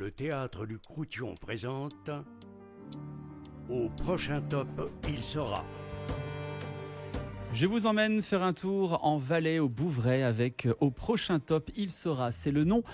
Le théâtre du Croutillon présente Au prochain top, il sera. Je vous emmène faire un tour en Valais, au Bouvray, avec Au prochain top, il sera. C'est le nom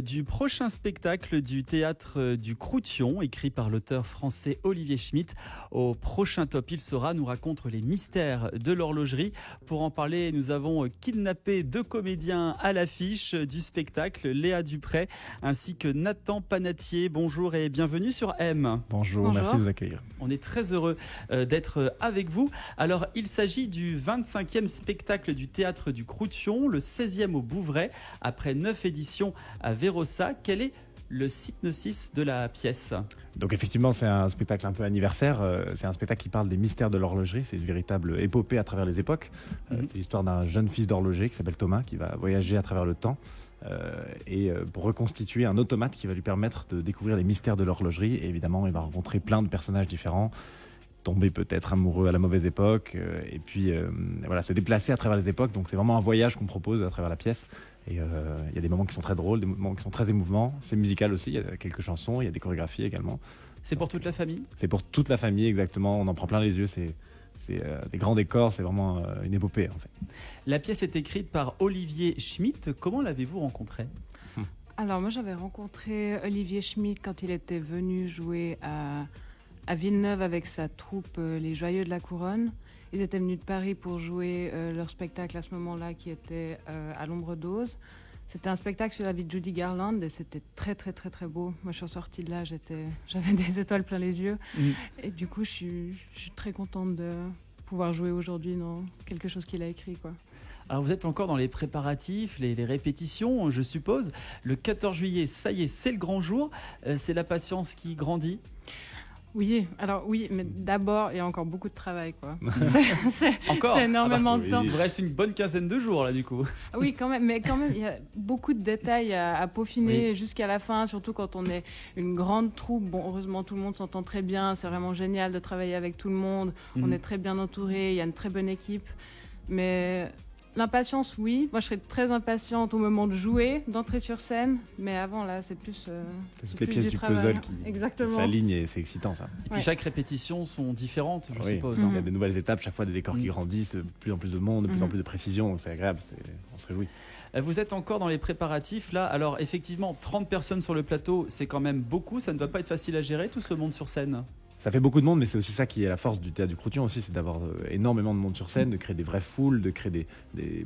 du prochain spectacle du théâtre du Croutillon, écrit par l'auteur français Olivier Schmitt. Au prochain top, il sera nous raconte les mystères de l'horlogerie. Pour en parler, nous avons kidnappé 2 comédiens à l'affiche du spectacle, Léa Dupré ainsi que Nathan Panatier. Bonjour et bienvenue sur M. Bonjour, merci de nous accueillir. On est très heureux d'être avec vous. Alors, il s'agit du 25e spectacle du théâtre du Croutillon, le 16e au Bouvray, après 9 éditions à Vérossa. Quel est le synopsis de la pièce ? Donc effectivement, c'est un spectacle un peu anniversaire. C'est un spectacle qui parle des mystères de l'horlogerie. C'est une véritable épopée à travers les époques. C'est l'histoire d'un jeune fils d'horloger qui s'appelle Thomas, qui va voyager à travers le temps pour reconstituer un automate qui va lui permettre de découvrir les mystères de l'horlogerie. Et évidemment, il va rencontrer plein de personnages différents, tomber peut-être amoureux à la mauvaise époque, et puis voilà, se déplacer à travers les époques. Donc c'est vraiment un voyage qu'on propose à travers la pièce. Et il y a des moments qui sont très drôles, des moments qui sont très émouvants. C'est musical aussi, il y a quelques chansons, il y a des chorégraphies également. C'est pour toute la famille ? C'est pour toute la famille, exactement. On en prend plein les yeux. C'est des grands décors, c'est vraiment une épopée en fait. La pièce est écrite par Olivier Schmitt. Comment l'avez-vous rencontré ? Alors moi j'avais rencontré Olivier Schmitt quand il était venu jouer à Villeneuve avec sa troupe Les Joyeux de la Couronne. Ils étaient venus de Paris pour jouer leur spectacle à ce moment-là qui était à l'Ombre d'Oz. C'était un spectacle sur la vie de Judy Garland et c'était très très très très beau. Moi je suis sortie de là, j'avais des étoiles plein les yeux. Et du coup je suis très contente de pouvoir jouer aujourd'hui dans quelque chose qu'il a écrit, quoi. Alors vous êtes encore dans les préparatifs, les répétitions, je suppose. Le 14 juillet, ça y est, c'est le grand jour. C'est la patience qui grandit. Oui, mais d'abord, il y a encore beaucoup de travail, quoi. Encore ? C'est énormément de temps. Il vous reste une bonne quinzaine de jours, là, du coup. Oui, quand même, mais quand même, il y a beaucoup de détails à peaufiner jusqu'à la fin, surtout quand on est une grande troupe. Bon, heureusement, tout le monde s'entend très bien. C'est vraiment génial de travailler avec tout le monde. On est très bien entouré, il y a une très bonne équipe. Mais l'impatience, oui. Moi, je serais très impatiente au moment de jouer, d'entrer sur scène. Mais avant, là, c'est plus toutes les pièces du travail. puzzle Exactement. qui s'alignent et c'est excitant, ça. Et puis chaque répétition sont différentes, je suppose. Il y a de nouvelles étapes, chaque fois des décors qui grandissent, de plus en plus de monde, de plus en plus de précision. Donc c'est agréable, on se réjouit. Vous êtes encore dans les préparatifs, là. Alors, effectivement, 30 personnes sur le plateau, c'est quand même beaucoup. Ça ne doit pas être facile à gérer, tout ce monde sur scène. Ça fait beaucoup de monde, mais c'est aussi ça qui est la force du théâtre du Croutillon aussi, c'est d'avoir énormément de monde sur scène, de créer des vraies foules, de créer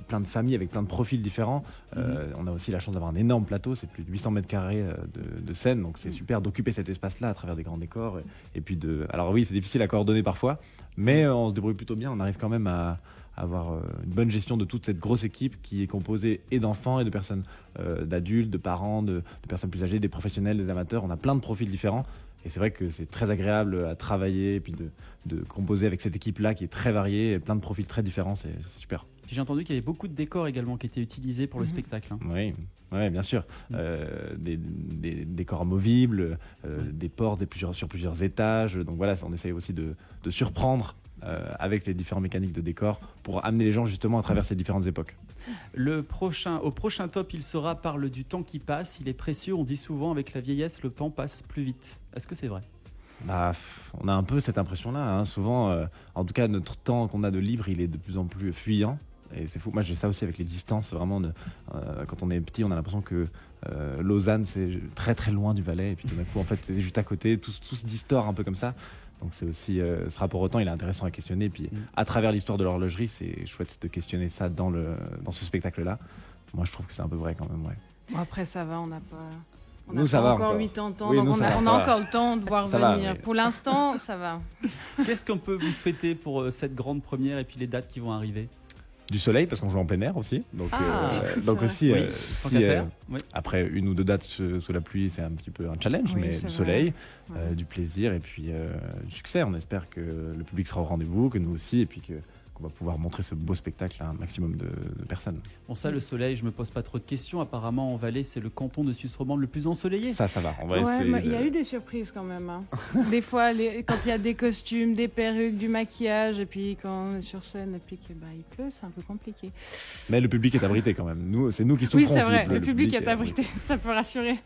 plein de familles avec plein de profils différents. On a aussi la chance d'avoir un énorme plateau, c'est plus de 800 mètres carrés de scène, donc c'est super d'occuper cet espace-là à travers des grands décors. Et puis alors oui, c'est difficile à coordonner parfois, mais on se débrouille plutôt bien, on arrive quand même à avoir une bonne gestion de toute cette grosse équipe qui est composée et d'enfants et de personnes, d'adultes, de parents, de personnes plus âgées, des professionnels, des amateurs. On a plein de profils différents. Et c'est vrai que c'est très agréable à travailler et puis de composer avec cette équipe-là qui est très variée, et plein de profils très différents, c'est super. Puis j'ai entendu qu'il y avait beaucoup de décors également qui étaient utilisés pour le spectacle. Oui, bien sûr. Des décors amovibles, des portes sur plusieurs étages. Donc voilà, on essaye aussi de surprendre avec les différentes mécaniques de décor pour amener les gens justement à travers ces différentes époques. Au prochain top, il sera parle du temps qui passe. Il est précieux, on dit souvent avec la vieillesse, le temps passe plus vite. Est-ce que c'est vrai ? On a un peu cette impression-là, hein. Souvent, en tout cas, notre temps qu'on a de libre, il est de plus en plus fuyant. Et c'est fou. Moi, j'ai ça aussi avec les distances. Vraiment, quand on est petit, on a l'impression que Lausanne, c'est très très loin du Valais. Et puis tout d'un coup, en fait, c'est juste à côté. Tout se distord un peu comme ça. Donc c'est aussi ce rapport au temps, il est intéressant à questionner. Puis à travers l'histoire de l'horlogerie, c'est chouette de questionner ça dans ce spectacle-là. Moi, je trouve que c'est un peu vrai quand même. Ouais. Bon, après, ça va, on n'a pas... Nous, ça va encore 80 ans, oui, donc nous, on a encore le temps de voir ça venir. va, oui. Pour l'instant, ça va. Qu'est-ce qu'on peut vous souhaiter pour cette grande première et puis les dates qui vont arriver ? Du soleil, parce qu'on joue en plein air aussi. Donc aussi, après 1 ou 2 dates sous la pluie, c'est un petit peu un challenge, mais du soleil, du plaisir et puis du succès. On espère que le public sera au rendez-vous, que nous aussi, et puis qu'on va pouvoir montrer ce beau spectacle à un maximum de personnes. Bon, ça, le soleil, je me pose pas trop de questions. Apparemment, en Valais, c'est le canton de Suisse romande le plus ensoleillé. Ça va. On va essayer. Il y a eu des surprises quand même. Hein. Des fois, quand il y a des costumes, des perruques, du maquillage, et puis quand on est sur scène et puis qu'il pleut, c'est un peu compliqué. Mais le public est abrité quand même. C'est nous qui souffrons. Oui, c'est vrai. Le public est abrité. Ça peut rassurer.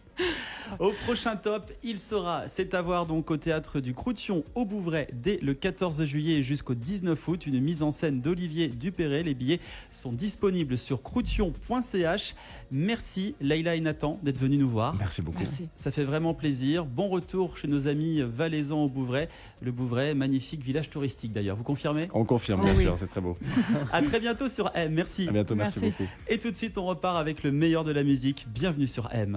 Au prochain top, il sera, c'est à voir donc au théâtre du Croution au Bouvray dès le 14 juillet jusqu'au 19 août. Une mise en scène d'Olivier Dupéré. Les billets sont disponibles sur croution.ch. Merci Leïla et Nathan d'être venus nous voir. Merci beaucoup. Merci. Ça fait vraiment plaisir. Bon retour chez nos amis valaisans au Bouvray. Le Bouvray, magnifique village touristique d'ailleurs. Vous confirmez? On confirme, Oh bien oui. sûr, c'est très beau. À très bientôt sur M. Merci. À bientôt, merci Merci. beaucoup. Et tout de suite, on repart avec le meilleur de la musique. Bienvenue sur M.